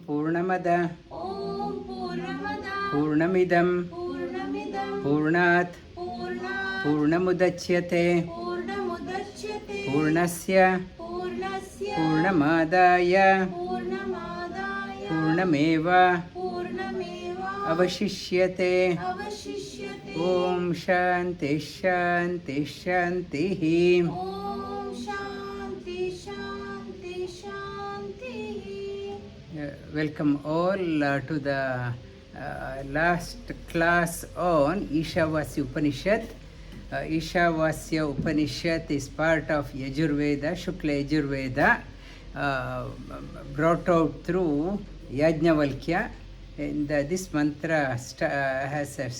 पूर्णमद ॐ पूर्णमदः पूर्णमिदं पूर्णमिदं पूर्णात् पूर्णात् पूर्णमुदच्यते पूर्णमुदच्यते पूर्णस्य पूर्णस्य पूर्णमादाय पूर्णमादाय पूर्णमेव पूर्णमेव अवशिष्यते अवशिष्यते ॐ शान्ति शान्ति शान्तिः ॐ शान्ति शान्ति शान्तिः. Welcome all to the last class on Ishavasya Upanishad. Ishavasya Upanishad is part of Yajurveda, Shukla Yajurveda, brought out through Yajnavalkya. And this mantra has a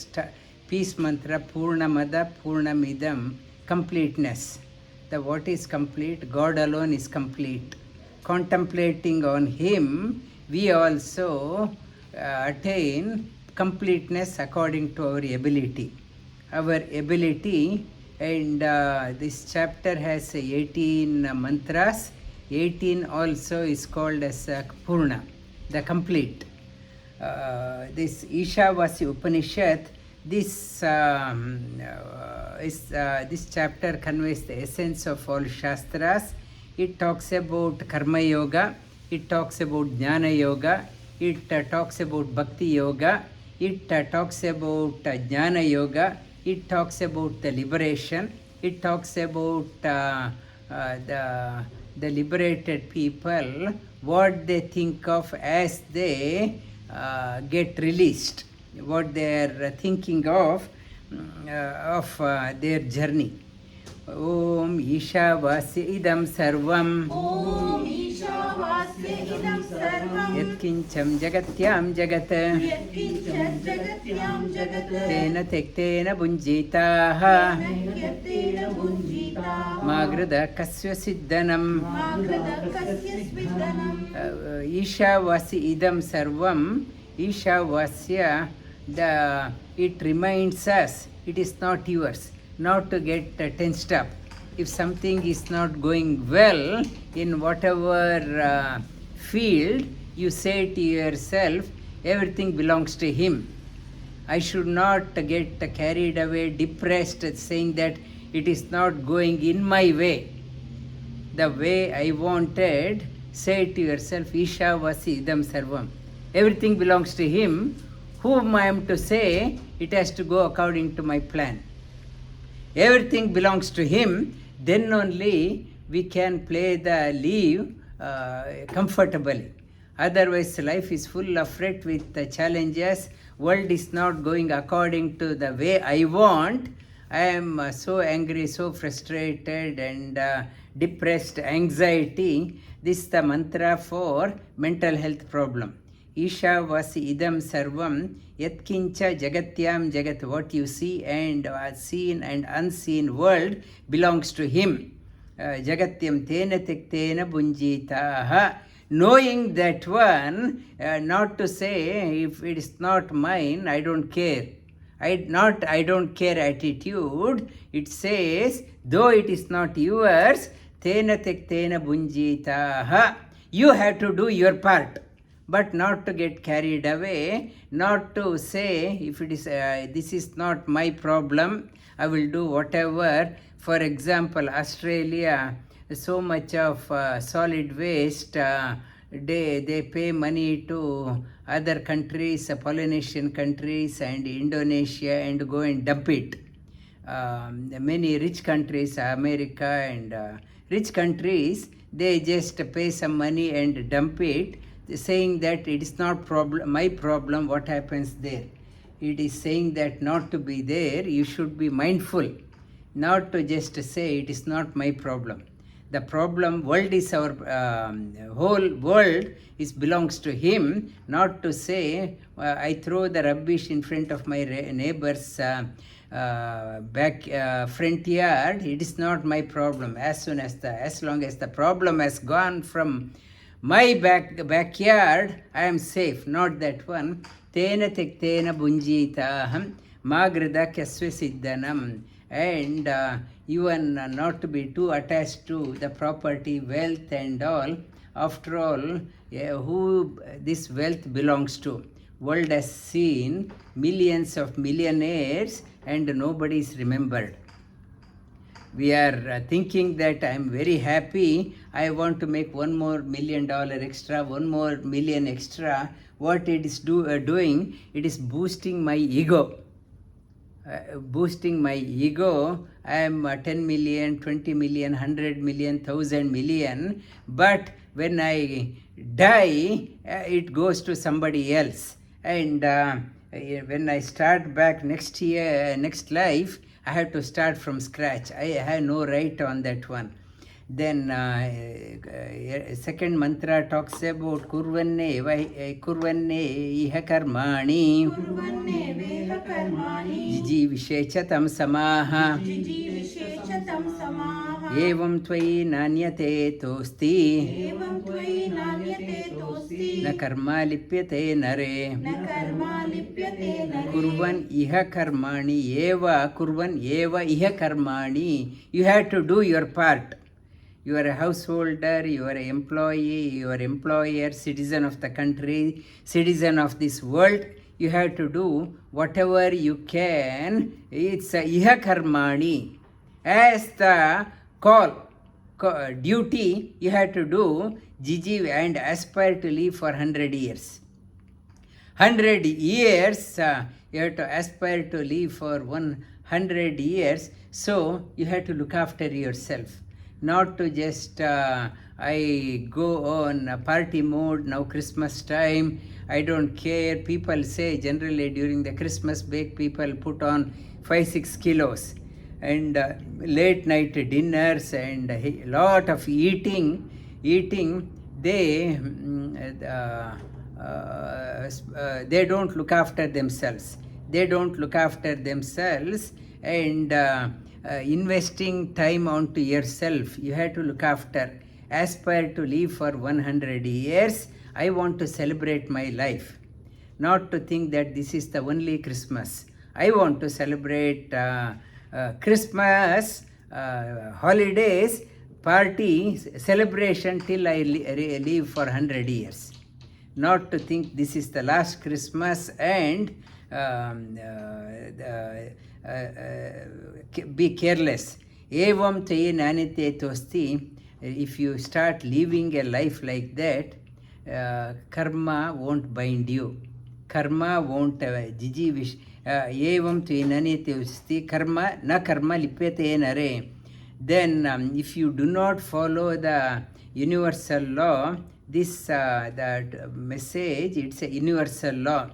peace mantra, Purnamada Purnamidam, completeness. What is complete? God alone is complete. Contemplating on Him, we also attain completeness according to our ability. Our ability, and this chapter has 18 mantras. 18 also is called as Purna, the complete. This Ishavasya Upanishad, this chapter conveys the essence of all Shastras. It talks about Karma Yoga, it talks about Jnana Yoga, it talks about Bhakti Yoga, it talks about Jnana Yoga, it talks about the liberation, it talks about the liberated people, what they think of as they get released, what they are thinking of their journey. Om Ishavasya idam sarvam ॐ ईशावास्य इदं सर्वं यत्किञ्चं जगत्यां जगत् यत्किञ्चित् जगत्यां जगत् तेन त्यक्तेन भुञ्जीताः यत्तेन भुञ्जीता मा गृधः कस्य सिद्धनम् मागधकस्य स्विदनम्. Ishavasya idam sarvam. Ishavasya, it reminds us it is not yours, not to get tensed up. If something is not going well in whatever field, you say to yourself, everything belongs to Him. I should not get carried away, depressed, saying that it is not going in my way, the way I wanted. Say to yourself, Ishavasya idam sarvam. Everything belongs to Him. Whom I am to say, it has to go according to my plan. Everything belongs to Him. Then only we can play the leave comfortably. Otherwise, life is full of fret with the challenges. World is not going according to the way I want. I am so angry, so frustrated and depressed, anxiety. This is the mantra for mental health problem. Ishavasya idam sarvam yatkincha jagatyam jagat. What you see and seen and unseen world belongs to Him. Jagatyam tena tektena bunjitaha. Knowing that one, not to say if it is not mine, I don't care. I don't care attitude. It says, though it is not yours, tena tektena bunjitaha. You have to do your part, but not to get carried away, not to say if it is this is not my problem, I will do whatever. For example, Australia, so much of solid waste, they pay money to other countries, Polynesian countries and Indonesia, and go and dump it. Many rich countries, America and rich countries, they just pay some money and dump it, saying that it is not my problem what happens there. It is saying that not to be there, you should be mindful, not to just say it is not my problem. The problem, world is our whole world belongs to Him, not to say I throw the rubbish in front of my neighbor's front yard. It is not my problem. As long as the problem has gone from my backyard, I am safe. Not that one. Tena tektena bunjitaham magridha kasve siddhanam. And even not to be too attached to the property, wealth and all. after all, who this wealth belongs to? World has seen millions of millionaires and nobody is remembered. We are thinking that I am very happy, I want to make $1 more million extra, 1 more million extra. What it is doing, it is boosting my ego. Boosting my ego. I am 10 million, 20 million, 100 million, 1000 million, but when I die, it goes to somebody else. And when I start back next year, next life, I have to start from scratch. I have no right on that one. Then second mantra talks about kurvanne iha karmani कुर्वन्ने वेह कर्माणि जिजीविषे च तं समाः जिजीविषे च तं समाः एवं त्वयि नान्यते तोस्ति एवं त्वयि नान्यते तोस्ति न कर्मा लिप्यते नरे न कर्मा लिप्यते नरे कुर्वन् इह कर्माणि एव इह कर्माणि. You have to do your part. You are a householder, you are an employee, you are employer, citizen of the country, citizen of this world. You have to do whatever you can. It's iha karmani. As the duty, you have to do jiji and aspire to live for 100 years. 100 years, you have to aspire to live for 100 years. So you have to look after yourself. Not to just I go on a party mode, now Christmas time, I don't care. People say generally during the Christmas break people put on 5-6 kilos and late night dinners and a lot of eating, they don't look after themselves. And investing time onto yourself, you have to look after. Aspire to live for 100 years. I want to celebrate my life. Not to think that this is the only Christmas. I want to celebrate Christmas, holidays, party, celebration till I live for 100 years. Not to think this is the last Christmas and be careless. Evam taye nanite tosti. If you start living a life like that, karma won't bind you. Karma won't evam taye nanite tosti. Karma na karma lipyate nare. Then if you do not follow the universal law, this that message, it's a universal law.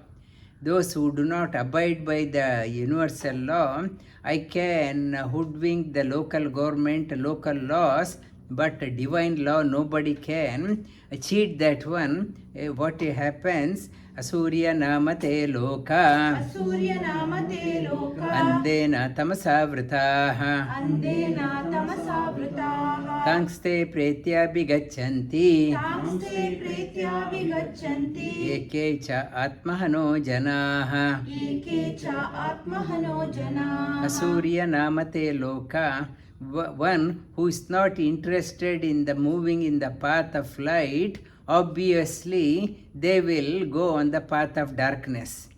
Those who do not abide by the universal law, I can hoodwink the local government, local laws, but divine law nobody can cheat that one. What happens? Asurya namate loka असूर्य नामते लोका andena tamasavritaha अन्धेना तमसावृताः tangste pretya bigachanti तांस्ते प्रेत्या विगच्छन्ति eke cha atmahano janaha. एके च आत्महनो जनाः Asurya namate loka, one who is not interested in the moving in the path of light, obviously they will go on the path of darkness,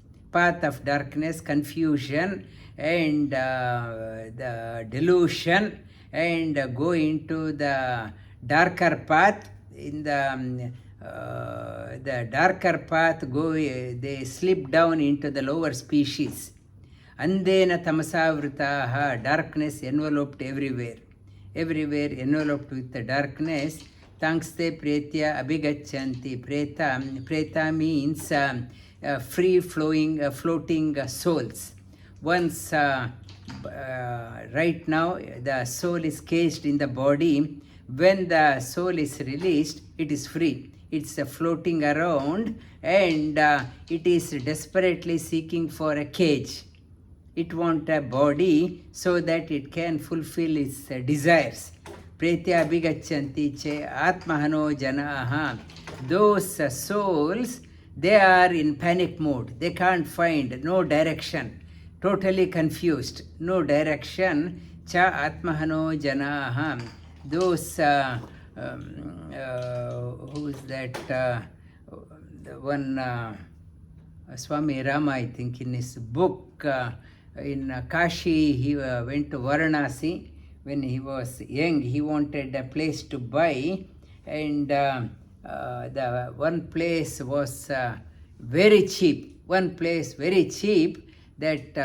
confusion and the delusion, and go into the darker path. In the darker path they slip down into the lower species. Andena tamasavritaha, darkness enveloped everywhere enveloped with the darkness. Tangste pretya abhigachanti. Preta means free flowing, floating souls. Once right now the soul is caged in the body. When the soul is released, it is free. It's floating around and it is desperately seeking for a cage. It wants a body so that it can fulfill its desires. Pretya abhigachanti che atmahano janaha. Those souls, they are in panic mode. They can't find no direction. Totally confused. No direction. Cha atmahano janaha. Those who is that? The one Swami Rama, I think, in his book in Kashi, he went to Varanasi when he was young. He wanted a place to buy, and the one place was very cheap. One place very cheap. That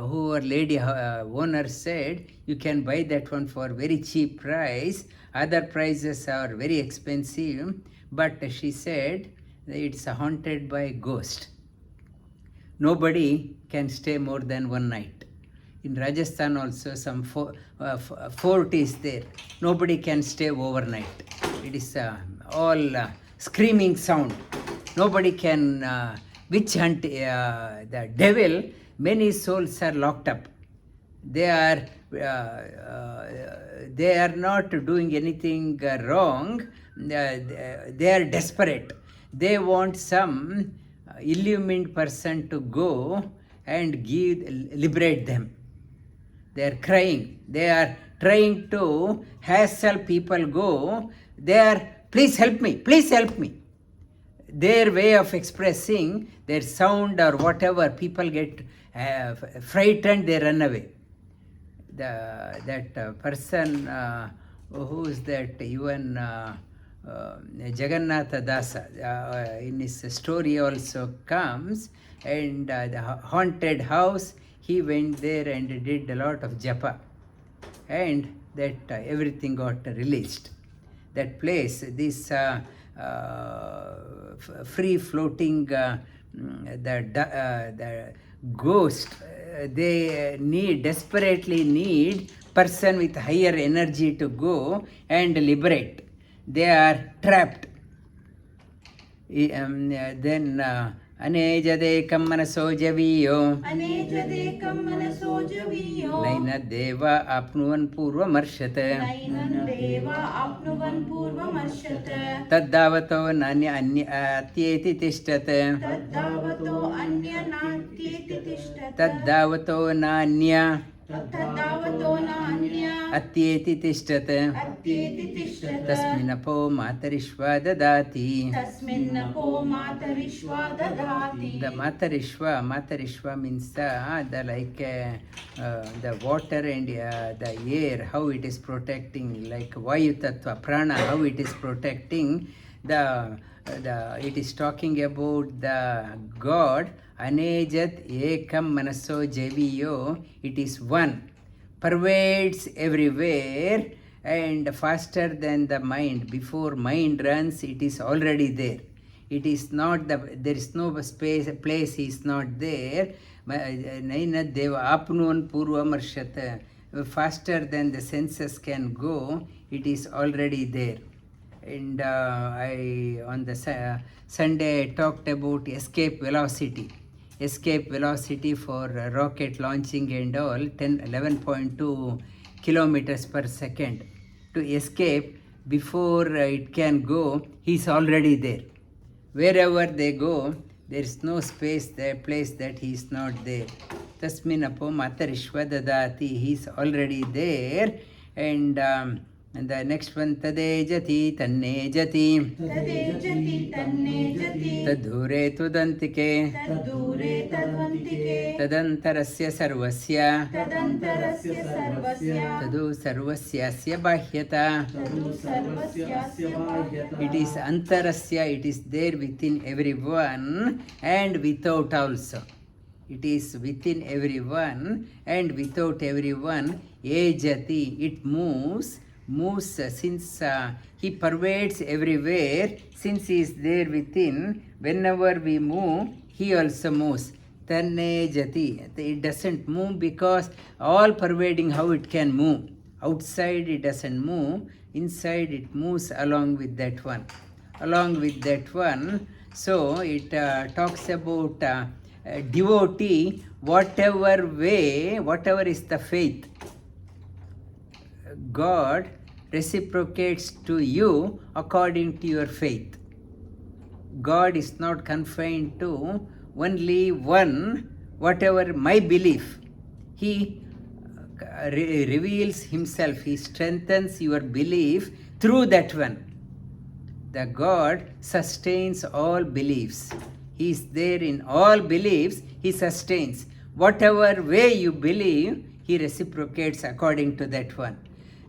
who our lady owner said, you can buy that one for very cheap price. Other prices are very expensive, but she said it's haunted by ghost. Nobody can stay more than one night. In Rajasthan also some fort is there. Nobody can stay overnight. It is all screaming sound. Nobody can witch hunt the devil. Many souls are locked up. They are not doing anything wrong. They are desperate. They want some illumined person to go and liberate them. They are crying. They are trying to hassle people. Go. They are, please help me. Please help me. Their way of expressing their sound or whatever, people get frightened, they run away. That person, who is that, even Jagannatha Dasa, in his story also comes, and the haunted house, he went there and did a lot of japa, and that everything got released. That place, this free floating, the ghost, they desperately need person with higher energy to go and liberate. They are trapped. Then अनेजदेकं मनसो जवीयो अनेजदेकं मनसो जवीयो नैनदेव आप्नुवन् पूर्वमर्षत् नैनदेव आप्नुवन् पूर्वमर्षत् तद्धावतो नान्येति तिष्ठत् तद्धावतो अन्यनात्येति तिष्ठत् तद्धावतो नान्य तद्धावतो नान्य अत्येति तिष्ठत् अत्येति तिष्ठत् तस्मिन्नपो मातरिष्वा ददाति तस्मिन्नपो मातरिष्वा ददाति. The Matarishwa means the like the water and the air, how it is protecting, like Vayu Tattva, Prana, how it is protecting. It is talking about the God, Anejat Ekam Manaso Javiyo, it is one, pervades everywhere and faster than the mind. Before mind runs, it is already there. It is not there is no place is not there. Naina Deva Apnuan Purvamarshata, faster than the senses can go, it is already there. And on the Sunday I talked about escape velocity. Escape velocity for rocket launching and all, 11.2 kilometers per second. To escape, before it can go, he is already there. Wherever they go, there is no place that he is not there. Tasmin apo matarishva dadati, he is already there. And the next one, tadejati tannejati तदेजति तन्नेजति tadhure tudantike तद्दूरे तद्वन्तिके tadantarasya sarvasya तदन्तरस्य सर्वस्य tadu sarvasyasya bahyata. तदु सर्वस्यास्य बाह्यतः. It is antarasya, it is there within everyone and without also. It is within everyone and without everyone. Ejati, it moves since he pervades everywhere, since he is there within, whenever we move, he also moves. Tanne jati, it doesn't move because all pervading, how it can move. Outside it doesn't move, inside it moves along with that one. Along with that one, so it talks about devotee, whatever way, whatever is the faith, God reciprocates to you according to your faith. God is not confined to only one, whatever my belief. He reveals himself, he strengthens your belief through that one. The God sustains all beliefs. He is there in all beliefs, He sustains. Whatever way you believe, He reciprocates according to that one.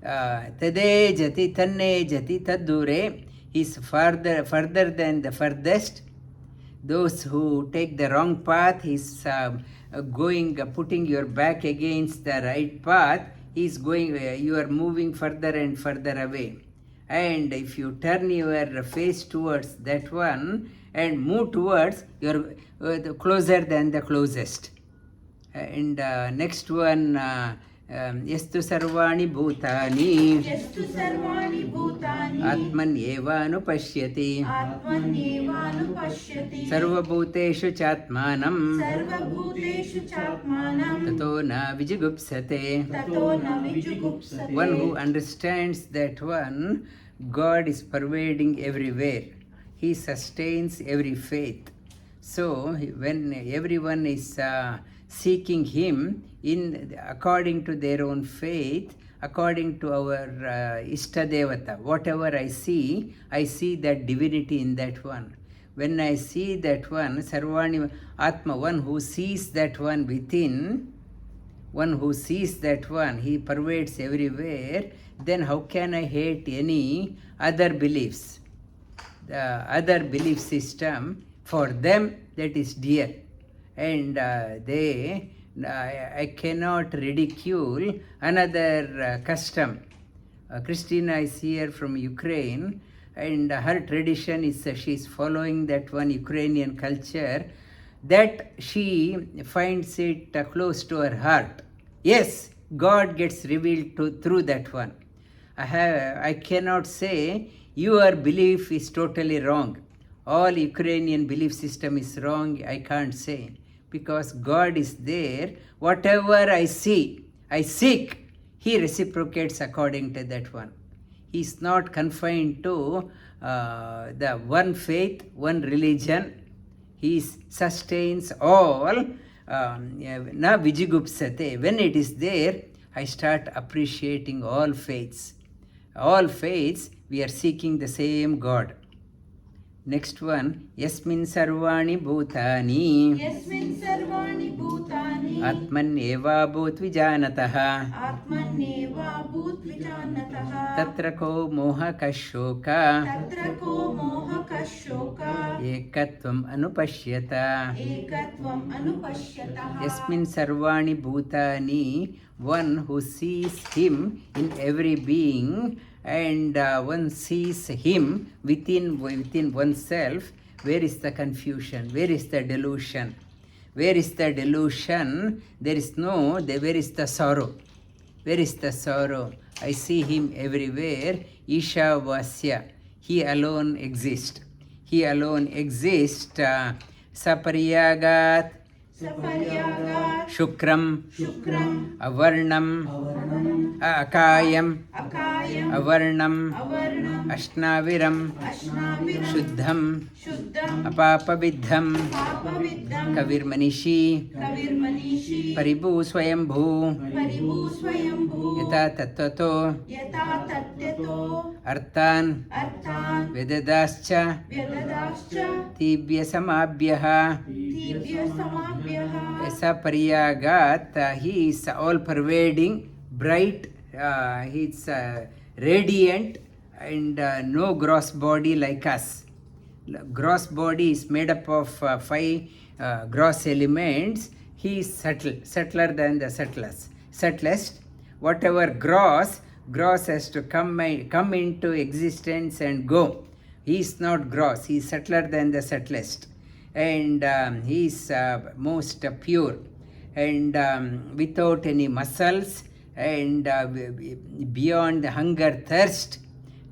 Tade jati tanne jati tadure. He is further than the furthest. Those who take the wrong path, He is putting your back against the right path. He is going, you are moving further and further away. And if you turn your face towards that one and move towards, you're closer than the closest. And next one, yastu sarvani bhutani यस्तु सर्वाणि भूतानि atmanyevanupashyati आत्मन्येवानुपश्यति sarvabhuteshu chatmanam सर्वभूतेषु चात्मानं tato na vijigupsate. ततो न विजुगुप्सते. One who understands that one, God is pervading everywhere. He sustains every faith. So when everyone is seeking Him in according to their own faith, according to our Ishtadevata, whatever I see that divinity in that one. When I see that one, Sarvani Atma, one who sees that one within, one who sees that one, he pervades everywhere, then how can I hate any other beliefs? The other belief system, for them that is dear. And I cannot ridicule another custom. Christina is here from Ukraine, and her tradition is she is following that one Ukrainian culture, that she finds it close to her heart. Yes, God gets revealed through that one. I cannot say your belief is totally wrong. All Ukrainian belief system is wrong, I can't say. Because God is there, whatever I see, I seek, He reciprocates according to that one. He is not confined to the one faith, one religion. He sustains all. Na vijigupsate. When it is there, I start appreciating all faiths. All faiths, we are seeking the same God. Next one, Yasmin Sarvani Bhutani यस्मिन् सर्वाणि भूतानि Atmanyeva Bhut Vijanataha आत्मन्येवाभूद्विजानतः Tatra ko moha kashoka तत्र को मोहकः शोकः Ekatvam Anupashyata. एकत्वम् अनुपश्यतः Yasmin Sarvani Bhutani, one who sees Him in every being, and one sees Him within oneself. Where is the confusion? Where is the delusion? Where is the delusion? There is where is the sorrow? Where is the sorrow? I see Him everywhere. Isha Vasya. He alone exists. He alone exists. Saparyagat सपर्यागात् Shukram शुक्रम् Avarnam अवर्णम् Akayam अकायम् Avarnam अवर्णम् Ashnaviram अश्नाविरम् Shuddham शुद्धम् Apapavidham पापविद्धम् Kavirmanishi कविर्मनीषी Paribhu Swayambhu परिभू स्वयंभू Yata Tattvato यथा तत्यतो Arthan अर्थान् Vedadascha व्यददाश्च Tibhya Samabhyaha Divya समाप्यः Saparyagat. He is all pervading, bright, he is radiant, and no gross body like us. Gross body is made up of 5 gross elements. He is subtler than the subtlest. Whatever gross has to come into existence and go. He is not gross, he is subtler than the subtlest. And he is most pure, and without any muscles, and beyond hunger, thirst,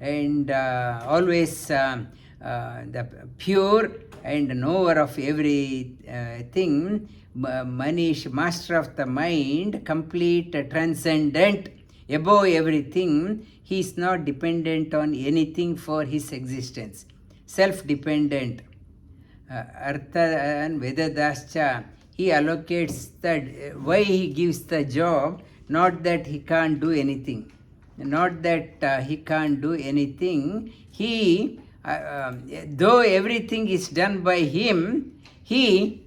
and always the pure and knower of everything, Manish, master of the mind, complete, transcendent, above everything. He is not dependent on anything for his existence, self-dependent. Artha and Vedadascha, he allocates why he gives the job, not that he can't do anything. Not that he can't do anything. He though everything is done by him, he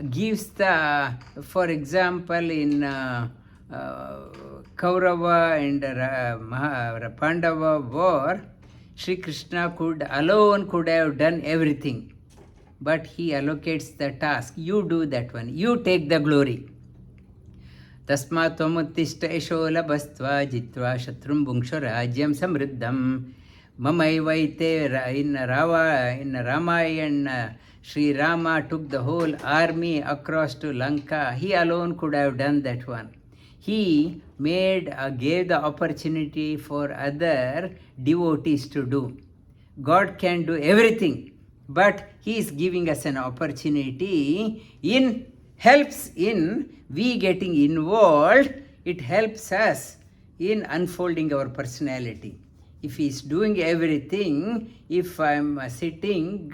gives the, for example, in Kaurava and Pandava war, Sri Krishna could have done everything, but he allocates the task. You do that one. You take the glory. Tasmat tvamuttishta yasho labhastva jitva shatrum bhungsha rajyam samriddham mamaivaite. In Ramayana, Sri Rama took the whole army across to Lanka. He alone could have done that one. He gave the opportunity for other devotees to do. God can do everything, but He is giving us an opportunity. Helps in we getting involved. It helps us in unfolding our personality. If He is doing everything, if I am sitting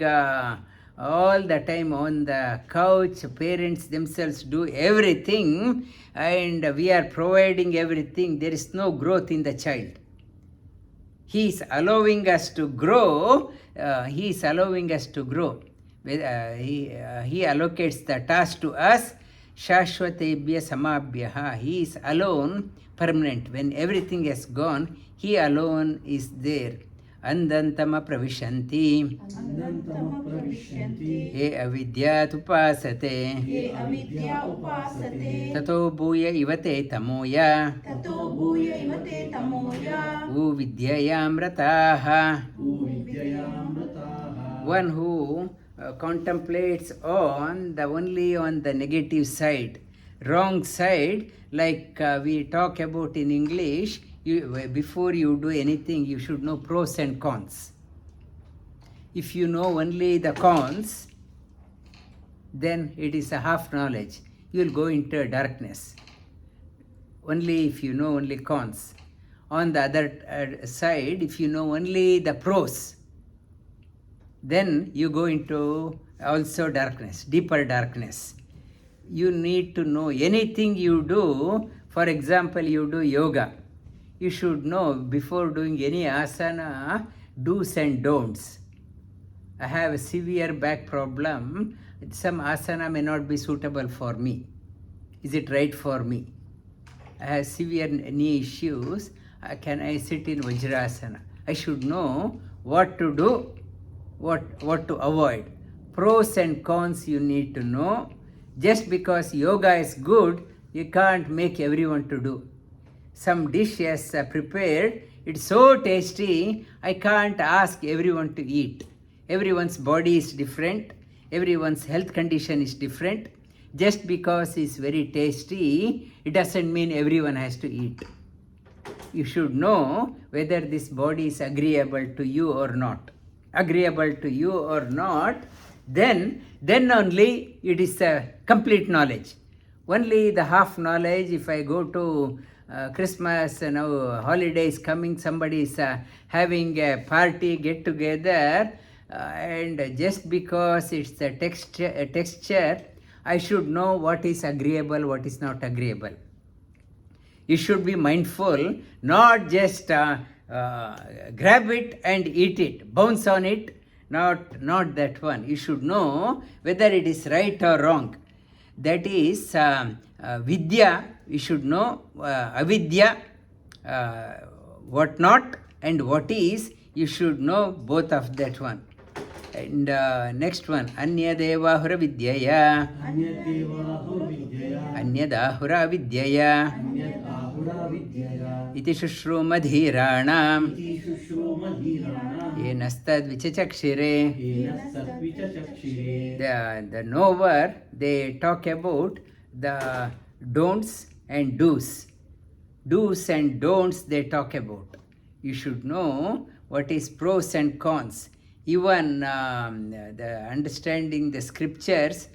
all the time on the couch, parents themselves do everything, and we are providing everything, there is no growth in the child. He is allowing us to grow. He allocates the task to us. Shashvatebhya samabhyaha. He is alone, permanent. When everything has gone, He alone is there. Andantama pravishanti. Ye avidyat upasate. Tato bhuya ivate tamoya. U vidyayam rataha. One who contemplates only on the negative side, wrong side, like we talk about in English. Before you do anything, you should know pros and cons. If you know only the cons, then it is a half knowledge. You will go into darkness. Only if you know only cons. On the other side, if you know only the pros, then you go into also darkness, deeper darkness. You need to know anything you do. For example, you do yoga. You should know before doing any asana, do's and don'ts. I have a severe back problem. Some asana may not be suitable for me. Is it right for me? I have severe knee issues. Can I sit in Vajrasana? I should know what to do, what to avoid. Pros and cons you need to know. Just because yoga is good, you can't make everyone to do. Some dish is prepared, it's so tasty, I can't ask everyone to eat. Everyone's body is different, everyone's health condition is different. Just because it's very tasty, it doesn't mean everyone has to eat. You should know whether this body is agreeable to you or not. Agreeable to you or not, then only it is a complete knowledge. Only the half knowledge, if I go to Christmas, now holidays coming, somebody is having a party, get together, and just because it's a texture, I should know what is agreeable, what is not agreeable. You should be mindful, not just grab it and eat it, bounce on it, not that one. You should know whether it is right or wrong. That is vidya. You should know avidya, what not and what is. You should know both of that one. And next one, anyadevahura vidyaya. Anyadahura vidyaya. Iti shushrumadhiranam. Yenastad vichachakshire. The knower, they talk about the don'ts and do's. Do's and don'ts they talk about. You should know what is pros and cons. Even the understanding the scriptures,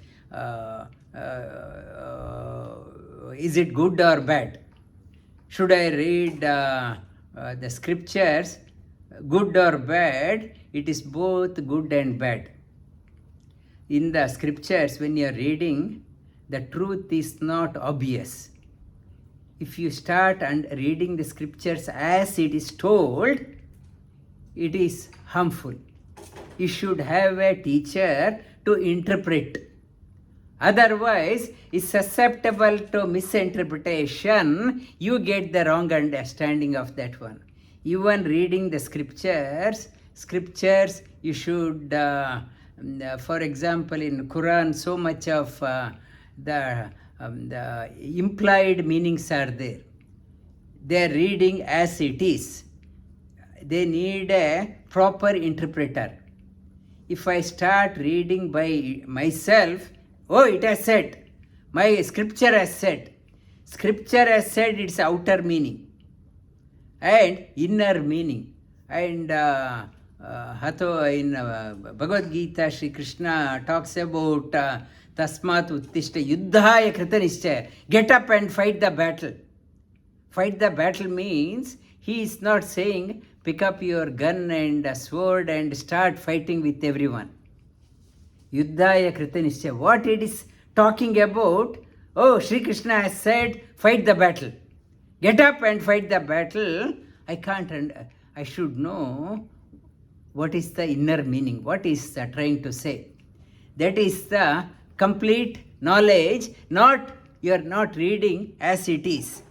is it good or bad? Should I read the scriptures good or bad? It is both good and bad. In the scriptures, when you are reading, the truth is not obvious. If you start reading the scriptures as it is told, it is harmful. you should have a teacher to interpret. Otherwise, it's susceptible to misinterpretation. You get the wrong understanding of that one. Even reading the scriptures, you should, for example, in Quran, so much of the implied meanings are there. They are reading as it is. They need a proper interpreter. If I start reading by myself, oh, it has said, my scripture has said. Scripture has said its outer meaning and inner meaning. And in Bhagavad Gita, Sri Krishna talks about Tasmat Uttishta Yuddhaya Kritanishchaya. Get up and fight the battle. Fight the battle means he is not saying pick up your gun and a sword and start fighting with everyone. Yuddhaya Kritanishchaya. What it is talking about? Oh, Sri Krishna has said, fight the battle. Get up and fight the battle. I should know what is the inner meaning, what is trying to say. That is the complete knowledge, you are not reading as it is.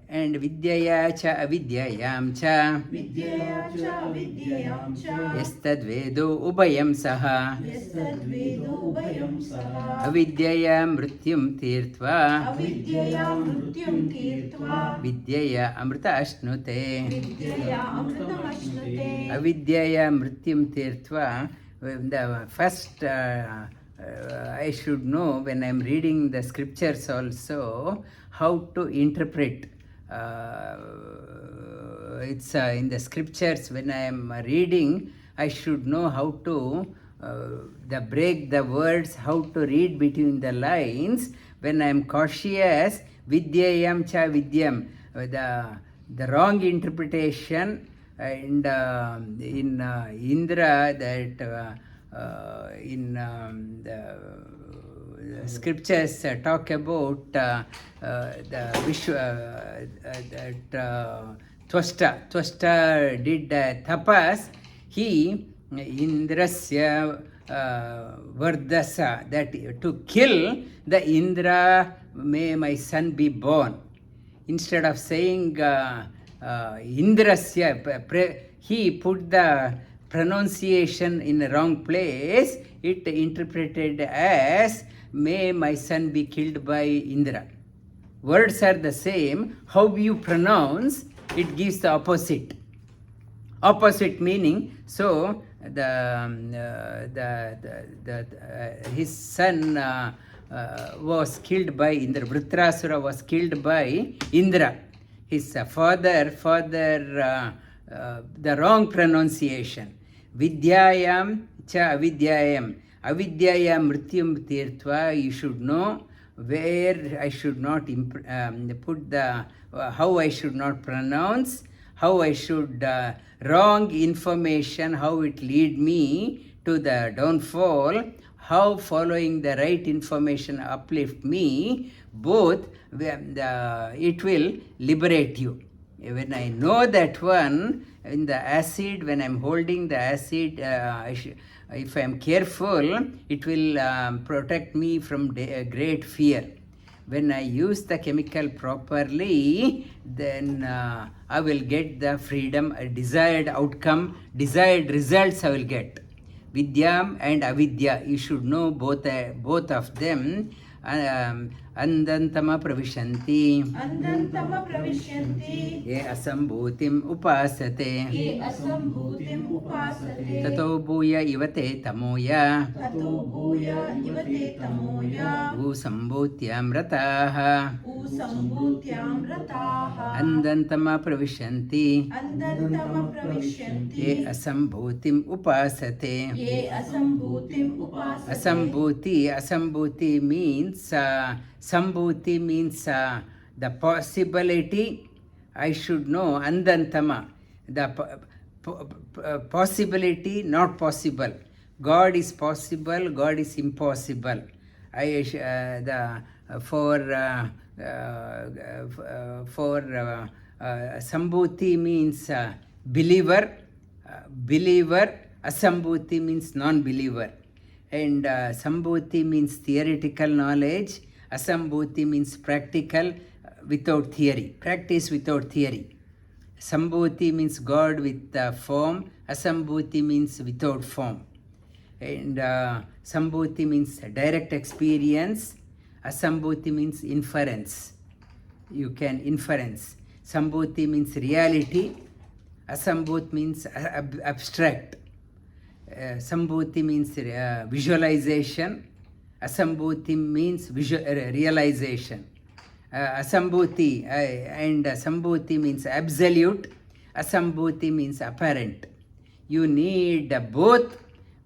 And vidyaya cha avidyayam cha Vidyaya cha avidyayam cha yastadvedo ubayam saha yastadvedo ubayam saha avidyaya mrityum tirtva avidyaya mrityum tirtva vidyaya amrita ashnute vidyaya amritam ashnute avidyaya mrityum tirtva. The first I should know when I am reading the scriptures also how to interpret. It's in the scriptures when I am reading, I should know how to break the words, how to read between the lines. When I am cautious, vidyayam cha vidyam, the wrong interpretation. And in Indra, that in the scriptures talk about the Vishwa, that Twasta did tapas. He, Indrasya Vardasa, that to kill the Indra, may my son be born. Instead of saying Indrasya, he put the pronunciation in the wrong place. It interpreted as may my son be killed by Indra. Words are the same. How you pronounce, it gives the opposite meaning. So his son was killed by Indra. Vritrasura was killed by Indra. His father, the wrong pronunciation. Vidyayam cha avidyayam. Avidyayam mrityum tirtva. You should know where I should not put the, how I should not pronounce, how I should, wrong information, how it lead me to the downfall, how following the right information uplift me, both it will liberate you. When I know that one, in the acid, when I'm holding the acid, if I'm careful, it will protect me from great fear. When I use the chemical properly, then I will get the freedom, a desired outcome, desired results I will get. Vidyam and avidya, you should know both of them. Andantama pravishanti ye asambhutim upasate tato bhuya ivate tamoya usambhutyam rataha andantama pravishanti ye asambhutim upasate. Asambhuti means Sambhuti means the possibility. I should know Andantama, the possibility, not possible. God is possible, God is impossible. Sambhuti means believer, Asambhuti means non-believer. And Sambhuti means theoretical knowledge. Asambhuti means practical without theory. Practice without theory. Sambhuti means God with form. Asambhuti means without form. And Sambhuti means direct experience. Asambhuti means inference. You can inference. Sambhuti means reality. Asambhuti means abstract. Sambhuti means visualization. Asambhuti means realization. Asambhuti and Sambhuti means absolute. Asambhuti means apparent. You need both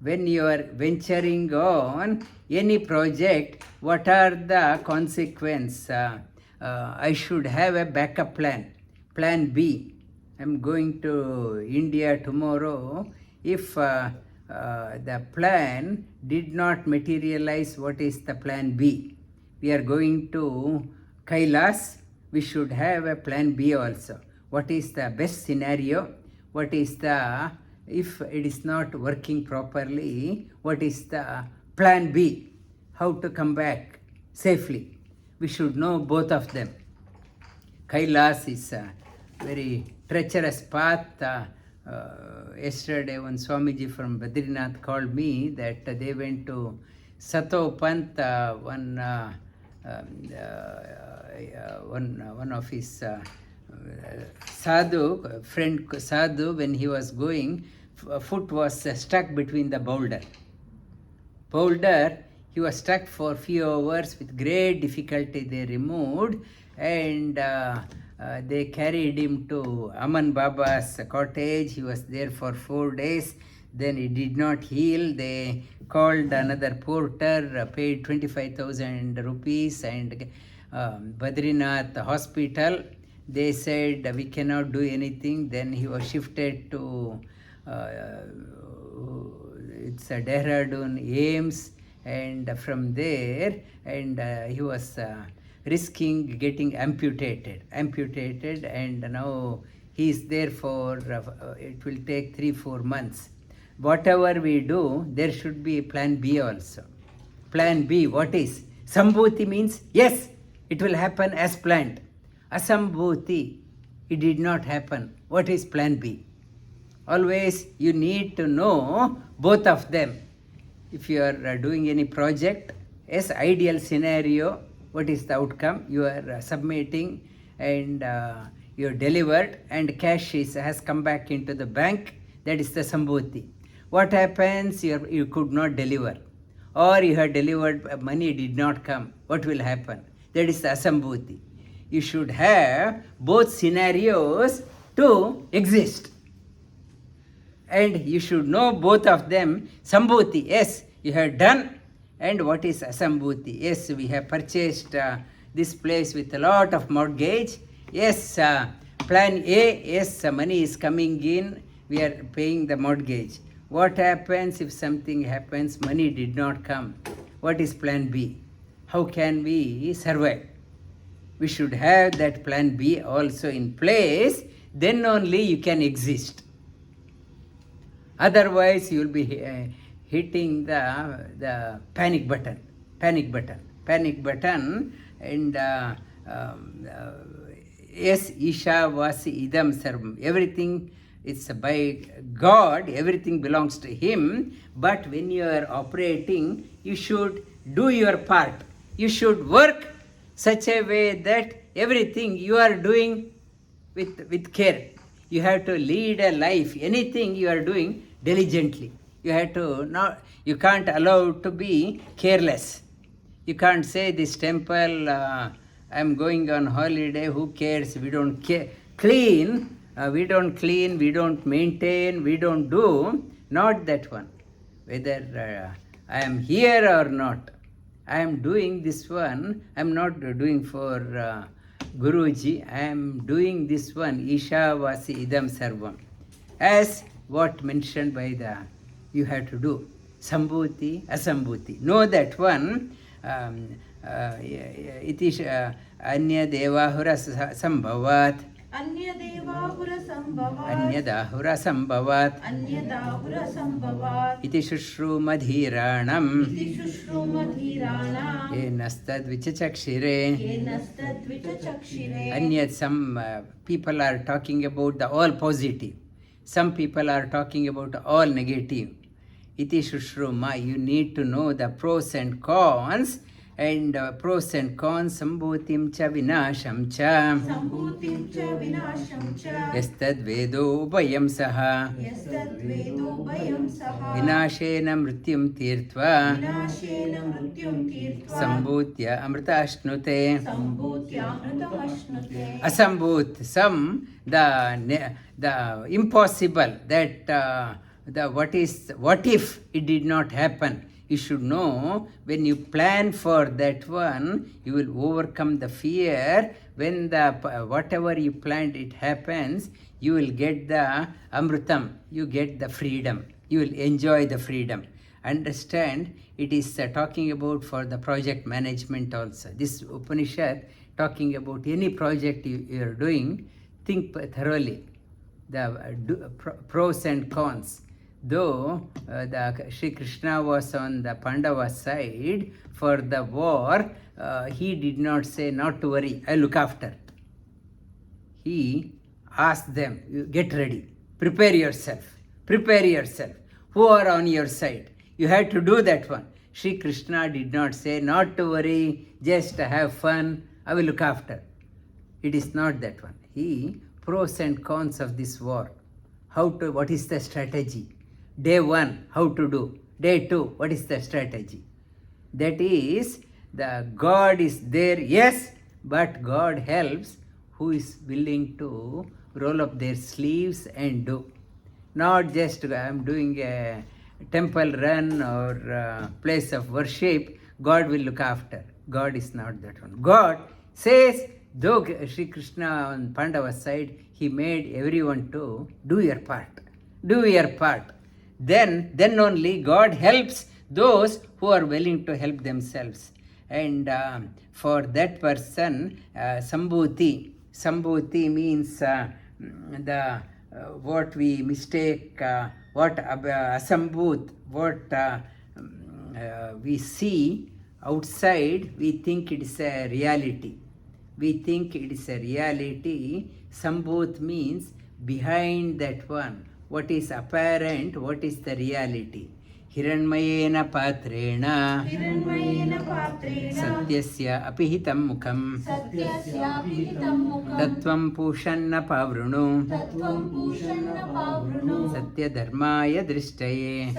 when you are venturing on any project. What are the consequences? I should have a backup plan. Plan B. I'm going to India tomorrow. If the plan did not materialize, what is the plan B? We are going to Kailas. We should have a plan B also. What is the best scenario? What is the, if it is not working properly, what is the plan B? How to come back safely? We should know both of them. Kailas is a very treacherous path. Yesterday, one Swamiji from Badrinath called me that they went to Sato Pant, one of his sadhu, friend sadhu, when he was going, foot was stuck between the boulder. He was stuck for few hours. With great difficulty they removed, and they carried him to Aman Baba's cottage. He was there for 4 days. Then he did not heal. They called another porter, paid 25,000 rupees, and Badrinath hospital. They said we cannot do anything. Then he was shifted to it's a Dehradun AIMS, and from there, and he was risking getting amputated, and now he is there for it will take 3-4 months. Whatever we do, there should be plan B also. Plan B, what is? Sambhuti means yes, it will happen as planned. Asambhuti, it did not happen. What is plan B? Always you need to know both of them. If you are doing any project, yes, ideal scenario, what is the outcome? You are submitting, and you are delivered, and cash has come back into the bank. That is the Sambhuti. What happens? You could not deliver, or you have delivered, money did not come. What will happen? That is the Asambhuti. You should have both scenarios to exist, and you should know both of them. Sambhuti, yes, you have done. And what is Asambhuti? Yes, we have purchased this place with a lot of mortgage. Yes, plan A, yes, money is coming in, we are paying the mortgage. What happens if something happens, money did not come? What is plan B? How can we survive? We should have that plan B also in place, then only you can exist. Otherwise, you will be hitting the panic button, and yes, Isha Vasi Idam Sarvam. Everything is by God, everything belongs to Him, but when you are operating, you should do your part. You should work such a way that everything you are doing with care. You have to lead a life, anything you are doing diligently. You have to not, you can't allow to be careless. You can't say this temple, I'm going on holiday, who cares, we don't clean, we don't maintain, we don't do, not that one. Whether I am here or not, I am doing this one, I am not doing for Guruji, I am doing this one, Isha Vasi Idam Sarvam. As what mentioned by the, you have to do. Sambhuti, Asambhuti. Know that one. Iti Anya Devahura Sambhavat. अन्यदेवाहुरसम्भवात् अन्यदाहुरसम्भवात् अन्यदाहुरसम्भवात् इति शुश्रूमधीराणम् इति शुश्रूमधीराणाम् येनस्तद्विचचक्षिरे येनस्तद्विचचक्षिरे Anyat some people are talking about the all positive. Some people are talking about all negative. Iti Shushruma, you need to know the pros and cons, and pros and cons sambhutim cha vinasham cha सम्भूतिं च विनाशं च yastad vedo upayam saha यस्तद्वेदोभयं सः vinashena mrityum tirtva विनाशेन मृत्युं तीर्त्वा sambhutya amritashnute. सम्भूत्यामृतमश्नुते Asambhut, some the impossible, that the what if it did not happen. You should know, when you plan for that one, you will overcome the fear. When the whatever you planned it happens, you will get the amrutam, you get the freedom, you will enjoy the freedom. Understand, it is talking about for the project management also. This Upanishad talking about any project you are doing, think thoroughly the pros and cons. Though the Sri Krishna was on the Pandava side for the war, he did not say, not to worry, I'll look after. He asked them, you get ready, prepare yourself, who are on your side. You have to do that one. Sri Krishna did not say, not to worry, just have fun, I will look after. It is not that one. He, pros and cons of this war. What is the strategy? Day 1, how to do. Day 2, what is the strategy? That is, the God is there, yes, but God helps who is willing to roll up their sleeves and do. Not just I am doing a temple run or place of worship, God will look after. God is not that one. God says, though Sri Krishna on Pandava's side, he made everyone to do your part. Do your part. Then only God helps those who are willing to help themselves. And for that person, Sambhuti means the what we mistake, what Asambhut, what we see outside, we think it is a reality. Sambhut means behind that one. What is apparent, what is the reality. Hiranmayena patrena satyasya apihitam mukham tattvam pushanna pavrunu satya dharmaya drishtaye.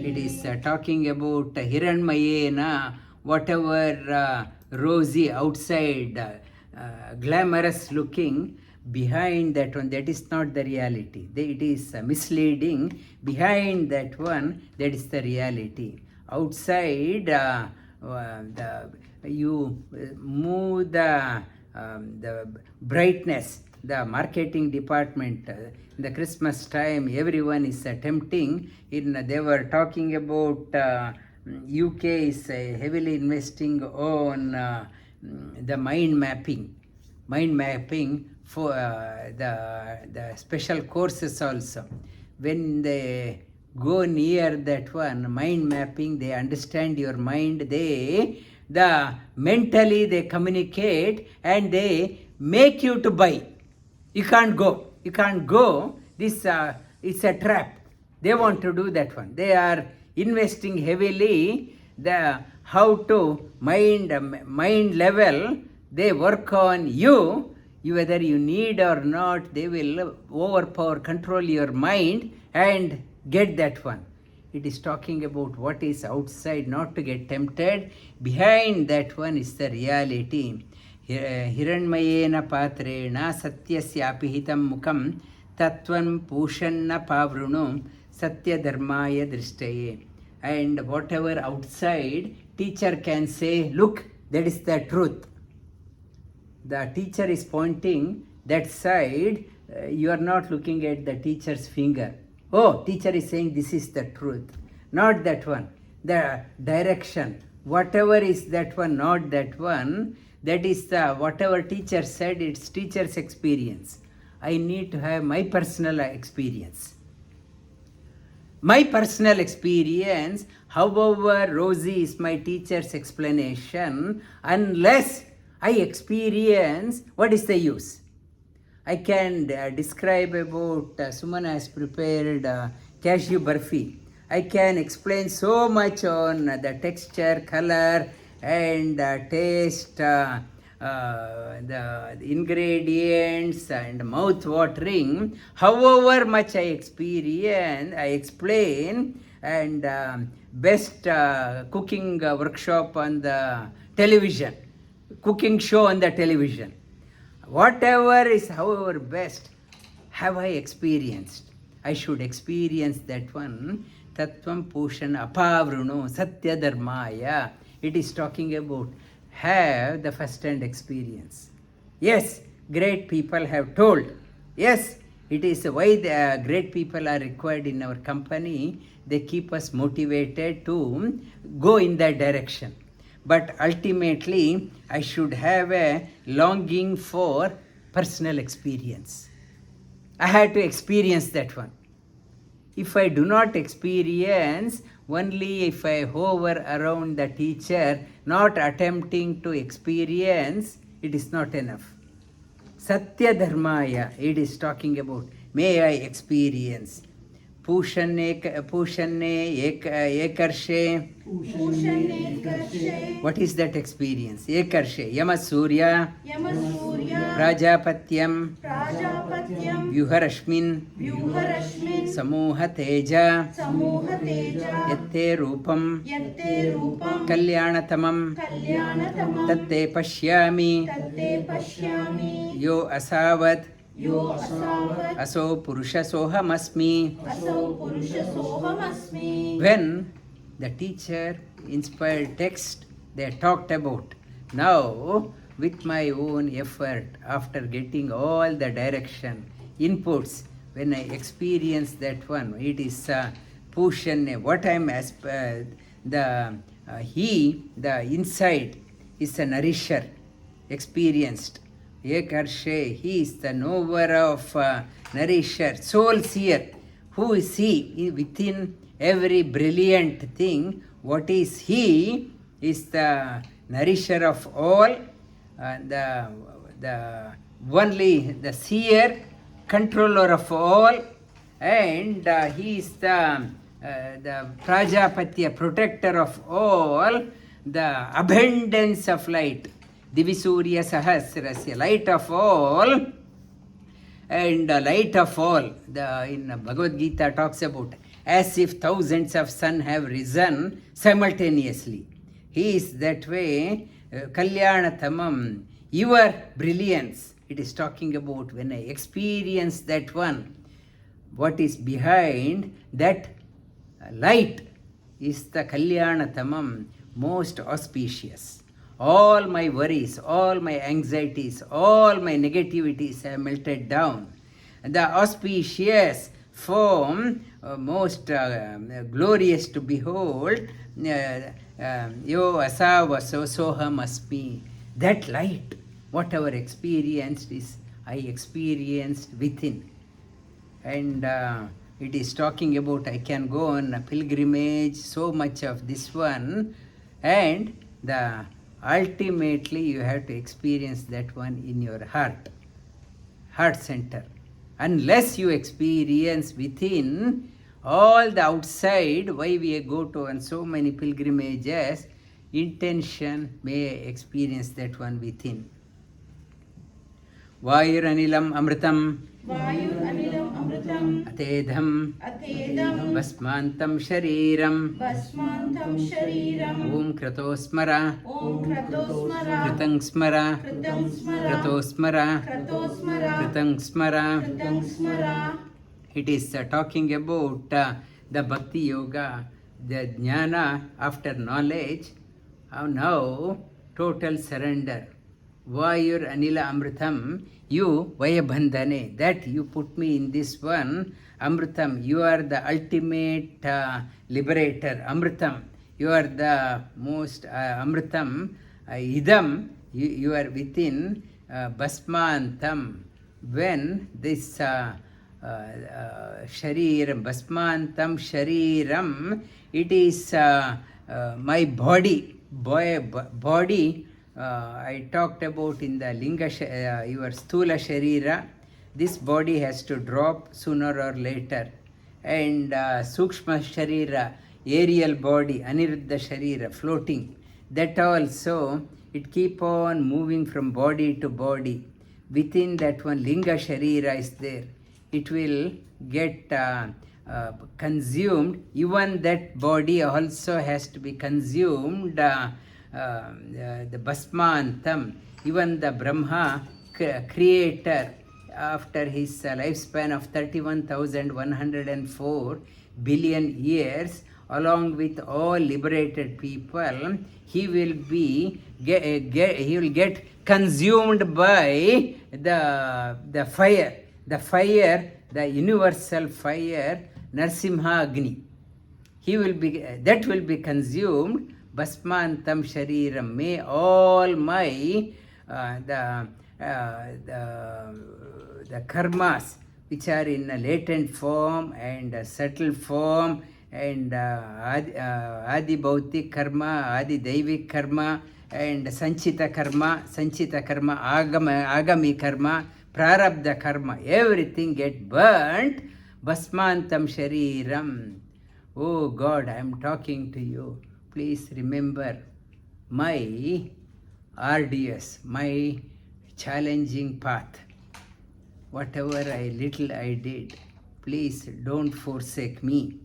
It is talking about Hiranmayena, whatever rosy outside, glamorous looking, behind that one, that is not the reality. It is misleading. Behind that one, that is the reality. Outside, you move the brightness. The marketing department, in the Christmas time, everyone is attempting. They were talking about UK is heavily investing on the mind mapping for the special courses also. When they go near that one, mind mapping, they understand your mind, mentally they communicate and they make you to buy. You can't go. This it's a trap. They want to do that one. They are investing heavily how to mind level. They work on you. Whether you need or not, they will overpower, control your mind and get that one. It is talking about what is outside, not to get tempted. Behind that one is the reality. Hiranmayena patrena satyasya apihitam mukham tattvam pushanna pavrunu satya dharmaya drishtaye. And whatever outside, teacher can say, look, that is the truth. The teacher is pointing that side, you are not looking at the teacher's finger. Oh, teacher is saying this is the truth. Not that one. The direction. Whatever is that one, not that one. That is the whatever teacher said, it's teacher's experience. I need to have my personal experience. My personal experience, however rosy is my teacher's explanation, unless I experience, what is the use? I can describe about Sumana has prepared cashew barfi. I can explain so much on the texture, color, and taste, the ingredients, and mouth watering. However much I experience, I explain, and best cooking workshop on the television, cooking show on the television. Whatever is, however best, have I experienced. I should experience that one. Tattvam Pushan Apavruno Satya Dharmaya. It is talking about have the first hand experience. Yes, great people have told. Yes, it is why the great people are required in our company. They keep us motivated to go in that direction. But ultimately, I should have a longing for personal experience. I had to experience that one. If I do not experience, only if I hover around the teacher, not attempting to experience, it is not enough. Satya Dharmaya, it is talking about, may I experience. Pushane Ekarshe. What is that experience? Ekarshe, Yamasurya, Prajapatyam, Vyuharashmin, Samoha Teja, Yatte Rupam, Kalyanatamam, Tatte Pashyami, Yo Asavat, Aso Purusha Sohamasmi. When the teacher inspired text they talked about, now with my own effort, after getting all the direction, inputs, when I experience that one, it is Pushan, what I am the inside is a nourisher, experienced. Ekarshe, he is the knower of nourisher, soul seer. Who is he? Within every brilliant thing, what is he? Is the nourisher of all, the only the seer, controller of all, and he is the Prajapatya, protector of all, the abundance of light. Divisurya Sahasrasya, light of all, and light of all. In Bhagavad Gita talks about as if thousands of sun have risen simultaneously. He is that way, Kalyanatamam, your brilliance. It is talking about when I experience that one, what is behind that light is the Kalyanatamam, most auspicious. All my worries, all my anxieties, all my negativities have melted down. The auspicious form, most glorious to behold, yo asava soham asmi. That light, whatever experienced is, I experienced within. And it is talking about I can go on a pilgrimage, so much of this one, and the ultimately you have to experience that one in your heart center. Unless you experience within, all the outside, why we go to on so many pilgrimages, intention may experience that one within. Vayuranilam amritam, Atedham, Basmantam Shariram, Om Kratosmara, Kritang Smara, Kratosmara, Kritang Smara. It is talking about the Bhakti Yoga, the Jnana after knowledge. Now, total surrender. Vayur Anila Amritam, you Vayabandhane, that you put me in this one. Amritam, you are the ultimate liberator. Amritam, you are the most Amritam. Idam, you are within Basmantam. When this Shariram, Basmantam Shariram, it is my body. Body I talked about in the Linga, your Sthula Sharira. This body has to drop sooner or later. And Sukshma Sharira, aerial body, Aniruddha Sharira, floating. That also, it keep on moving from body to body. Within that one, Linga Sharira is there. It will get consumed. Even that body also has to be consumed. The Basmantam, even the Brahma creator, after his lifespan of 31,104 billion years, along with all liberated people, he will get consumed by the fire, the universal fire, Narsimha Agni. That will be consumed. Basmantam Shariram. May all my the karmas which are in a latent form and a subtle form, and Adi Bhautik karma, Adi Daivik karma, and Sanchita karma, Agami karma, Prarabdha karma, everything get burnt. Basmantam Shariram. Oh God, I am talking to you. Please remember my arduous, my challenging path. Whatever little I did, please don't forsake me.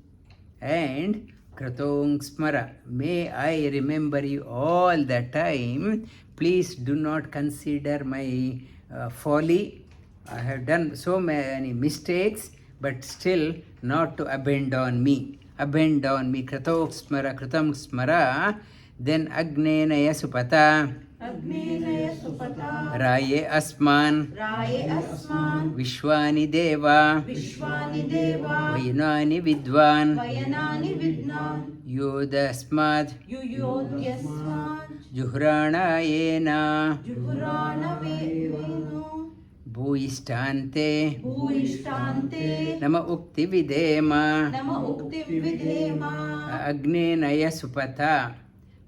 And Kratong Smara, may I remember you all the time. Please do not consider my folly. I have done so many mistakes, but still not to abandon me. Abandon me. Kratok Smara, Kratam Smara. Then Agnenaya Supata. Agnenaya Supata. Raye Asman. Raye Asman. Vishwani Deva. Vishwani Deva. Vayanani Vidwan. Vayanani Vidnan. Yodasmad. Yuyodyasman. Juhrana Yena. Juhurana Venu. Bhuishtante. Bhuishtante. Nama Ukti Videma. Nama Ukti Videma. Agnenaya Supata.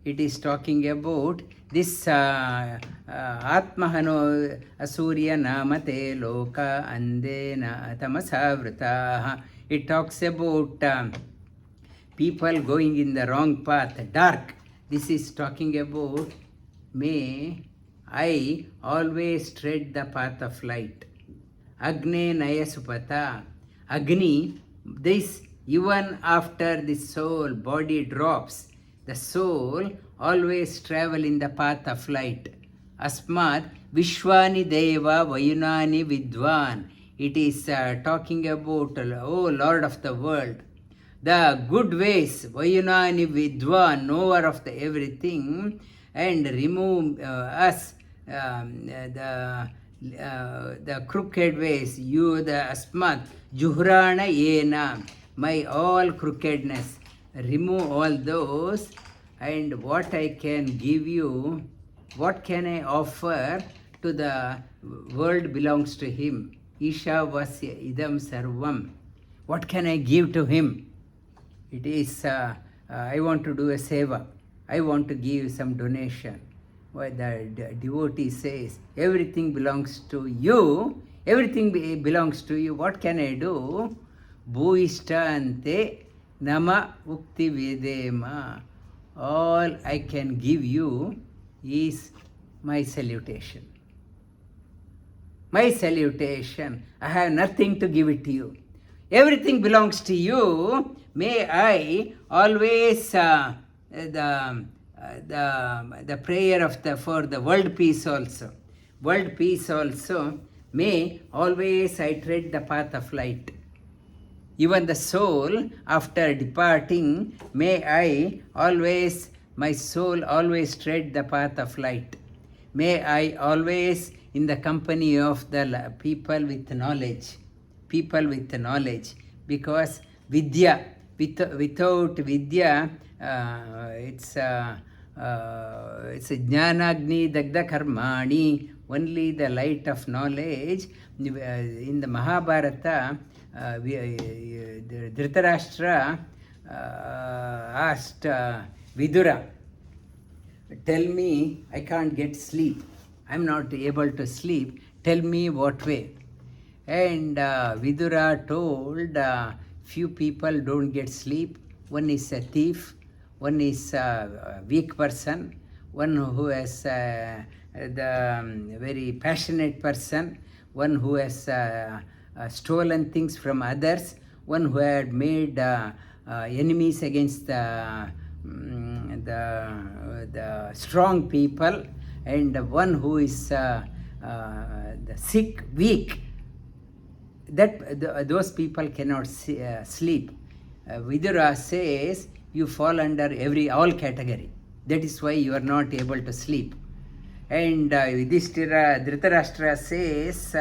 It is talking about this Atmahano Asurya Namate Loka Andena Tamasavrata. It talks about people going in the wrong path, dark. This is talking about, may I always tread the path of light. Agne Naya Supata. Agni, this even after the soul, body drops, the soul always travel in the path of light. Asmat Vishwani Deva Vayunani Vidwan. It is talking about, oh Lord of the world, the good ways, Vayunani Vidwan, knower of the everything, and remove us the crooked ways. You the Asmat Juhrana Yena, my all crookedness, remove all those. And what I can give you, what can I offer to the world belongs to him. Isha Vasya Idam Sarvam. What can I give to him? It is, I want to do a seva. I want to give some donation. Why the devotee says, everything belongs to you. Everything belongs to you. What can I do? Bhuishtante Nama Ukti Vedema. All I can give you is my salutation. My salutation. I have nothing to give it to you. Everything belongs to you. May I always the prayer of for the world peace also. World peace also. May always I tread the path of light. Even the soul, after departing, may I always, my soul always tread the path of light. May I always in the company of the people with knowledge. People with knowledge. Because Vidya, without Vidya, it's it's a jnanagni dagda karmani, only the light of knowledge. In the Mahabharata, Dhritarashtra asked Vidura, tell me, I can't get sleep. I'm not able to sleep. Tell me what way. And Vidura told, few people don't get sleep. One is a thief, one is a weak person, one who has the very passionate person, one who has stolen things from others, one who had made enemies against the strong people, and one who is the sick, weak. Those people cannot sleep. Vidura says you fall under all category. That is why you are not able to sleep. And Dhritarashtra says,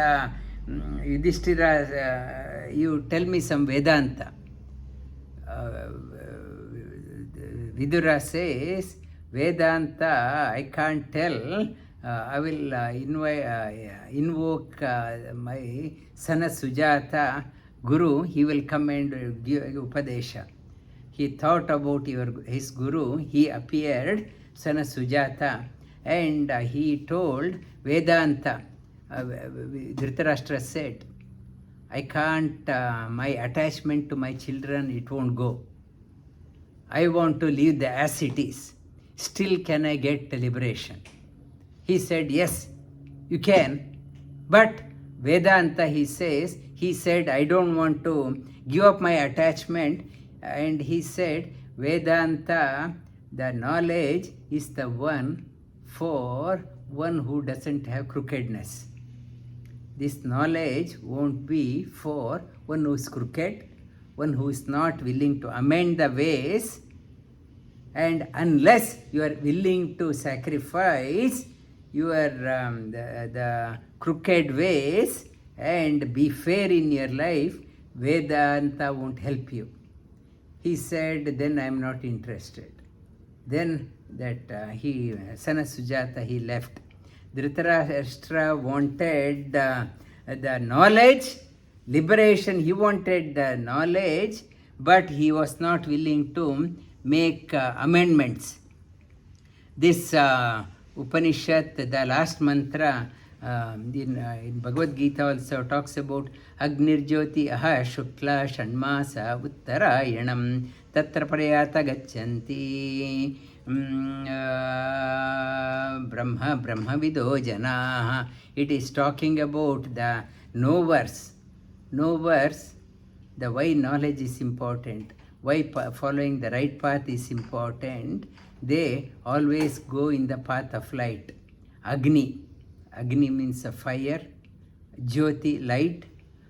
Yudhishthira, you tell me some Vedanta. Vidura says, Vedanta, I can't tell. I will invoke my son Sujata, Guru. He will come and give Upadesha. He thought about his Guru. He appeared, son Sujata, and he told Vedanta. Dhritarashtra said, I can't, my attachment to my children, it won't go. I want to leave the as it is. Still can I get liberation? He said, yes, you can. But Vedanta, he said, I don't want to give up my attachment. And he said, Vedanta, the knowledge is the one for one who doesn't have crookedness. This knowledge won't be for one who is crooked, one who is not willing to amend the ways. And unless you are willing to sacrifice your the crooked ways and be fair in your life, Vedanta won't help you. He said, then I am not interested. Then that Sana Sujata, he left. Dhritarashtra wanted the knowledge, liberation. He wanted the knowledge, but he was not willing to make amendments. This Upanishad, the last mantra in Bhagavad Gita also talks about Agnirjyoti aha shukla shanmasa uttarayanam tatra prayata gachanti brahma vido janaha. It is talking about the knowers, the why knowledge is important, why following the right path is important. They always go in the path of light. Agni means a fire, Jyoti, light,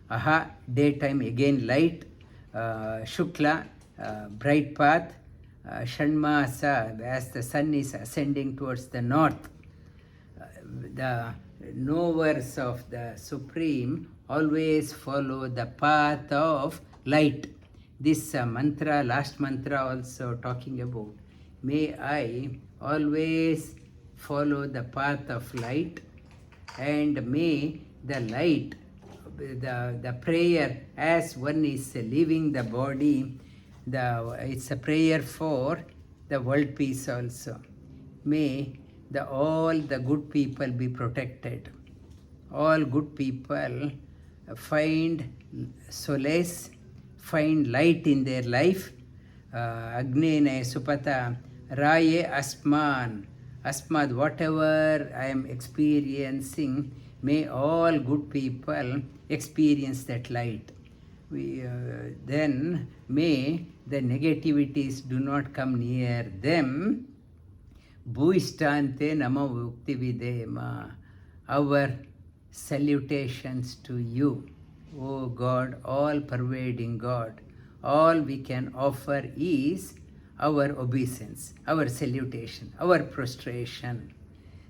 aha, daytime, again light, Shukla, bright path, Shanmasa, as the sun is ascending towards the north. The knowers of the Supreme always follow the path of light. This mantra, last mantra also talking about, may I always follow the path of light, and may the light, the prayer, as one is leaving the body, it's a prayer for the world peace also. May all the good people be protected. All good people find solace, find light in their life. Agnene Supata Raye Asmad, whatever I am experiencing, may all good people experience that light. Then may the negativities do not come near them. Bhuishtante nama vukti videma. Our salutations to you, O God, all pervading God. All we can offer is our obeisance, our salutation, our prostration.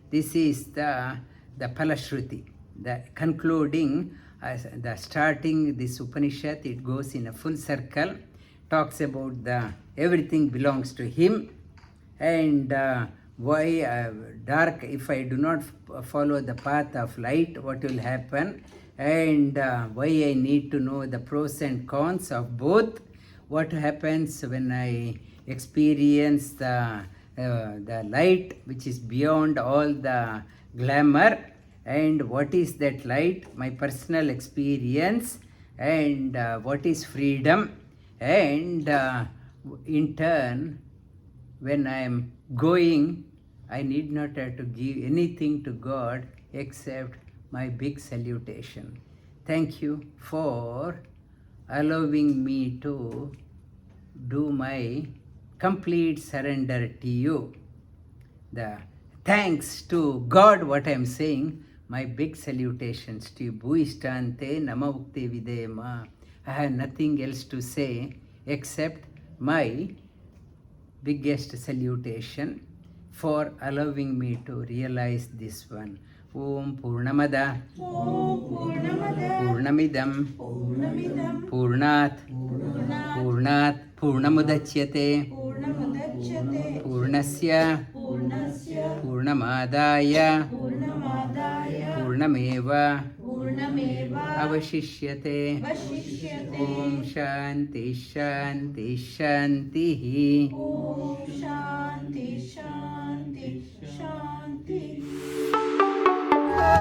This is the Palashruti, the concluding, the starting this Upanishad. It goes in a full circle, talks about everything belongs to him, and why dark, if I do not follow the path of light, what will happen, and why I need to know the pros and cons of both, what happens when I experience the light which is beyond all the glamour, and what is that light, my personal experience, and what is freedom, and in turn, when I am going, I need not have to give anything to God except my big salutation. Thank you for allowing me to do my complete surrender to you. The thanks to God, what I am saying, my big salutations to you. Bhuishtante Nama Ukte Videma. I have nothing else to say except my biggest salutation for allowing me to realize this one. Om Purnamada Om Purnamada Purnamidam Purnamidam Purnat Purnat Purnamudachyate Purnamudachyate Purnasya Purnasya Purnamadaya Purnamadaya Purnameva Purnameva Avashishyate. Vashishyate. Om Shanti Shanti Shanti. Om Shanti Shanti Shanti.